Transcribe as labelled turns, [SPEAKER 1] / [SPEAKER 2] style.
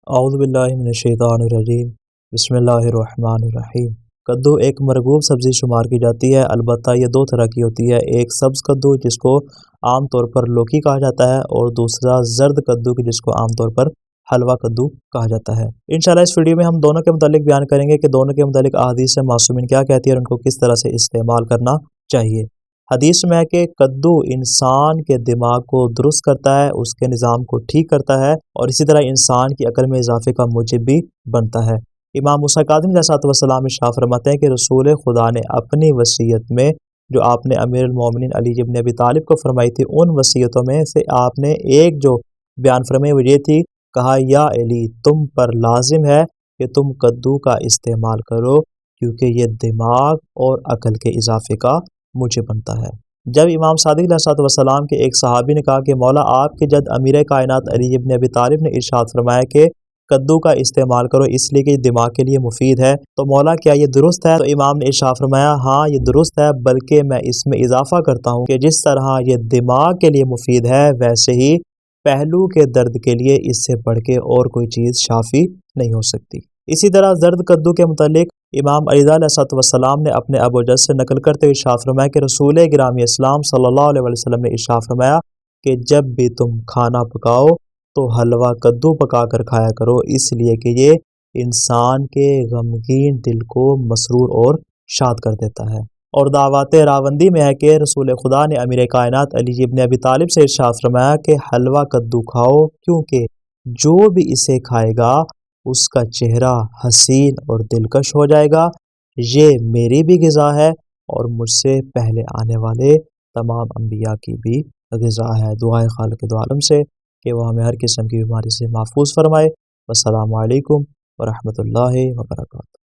[SPEAKER 1] اعوذ باللہ من الشیطان الرجیم بسم اللہ الرحمن الرحیم۔ کدو ایک مرغوب سبزی شمار کی جاتی ہے، البتہ یہ دو طرح کی ہوتی ہے، ایک سبز کدو جس کو عام طور پر لوکی کہا جاتا ہے، اور دوسرا زرد کدو جس کو عام طور پر حلوہ کدو کہا جاتا ہے۔ انشاءاللہ اس ویڈیو میں ہم دونوں کے متعلق بیان کریں گے کہ دونوں کے متعلق احادیث معصومین کیا کہتی ہے اور ان کو کس طرح سے استعمال کرنا چاہیے۔ حدیث میں ہے کہ کدو انسان کے دماغ کو درست کرتا ہے، اس کے نظام کو ٹھیک کرتا ہے، اور اسی طرح انسان کی عقل میں اضافے کا موجب بھی بنتا ہے۔ امام موسیٰ کاظم علیہ السلام ارشاد فرماتے ہیں کہ رسول خدا نے اپنی وصیت میں جو آپ نے امیر المومنین علی ابن ابی طالب کو فرمائی تھی، ان وصیتوں میں سے آپ نے ایک جو بیان فرمائی وہ یہ تھی، کہا یا علی تم پر لازم ہے کہ تم کدو کا استعمال کرو کیونکہ یہ دماغ اور عقل کے اضافے کا موجب بنتا ہے۔ جب امام صادق علیہ السلام کے ایک صحابی نے کہا کہ مولا آپ کے جد امیر کائنات علی ابن ابی طالب نے ارشاد فرمایا کہ کدو کا استعمال کرو اس لیے کہ یہ دماغ کے لیے مفید ہے، تو مولا کیا یہ درست ہے؟ تو امام نے ارشاد فرمایا ہاں یہ درست ہے، بلکہ میں اس میں اضافہ کرتا ہوں کہ جس طرح یہ دماغ کے لیے مفید ہے ویسے ہی پہلو کے درد کے لیے اس سے بڑھ کے اور کوئی چیز شافی نہیں ہو سکتی۔ اسی طرح زرد کدو کے متعلق امام علی علیہ السلام نے اپنے ابو جد سے نقل کرتے ہوئے ارشاد فرمایا کہ رسول گرامی اسلام صلی اللہ علیہ وسلم نے ارشاد فرمایا کہ جب بھی تم کھانا پکاؤ تو حلوہ کدو پکا کر کھایا کرو، اس لیے کہ یہ انسان کے غمگین دل کو مسرور اور شاد کر دیتا ہے۔ اور دعوات راوندی میں ہے کہ رسول خدا نے امیر کائنات علی ابن ابی طالب سے ارشاد فرمایا کہ حلوہ کدو کھاؤ کیونکہ جو بھی اسے کھائے گا اس کا چہرہ حسین اور دلکش ہو جائے گا، یہ میری بھی غذا ہے اور مجھ سے پہلے آنے والے تمام انبیاء کی بھی غذا ہے۔ دعائے خالق دو عالم سے کہ وہ ہمیں ہر قسم کی بیماری سے محفوظ فرمائے۔ والسلام علیکم ورحمۃ اللہ وبرکاتہ۔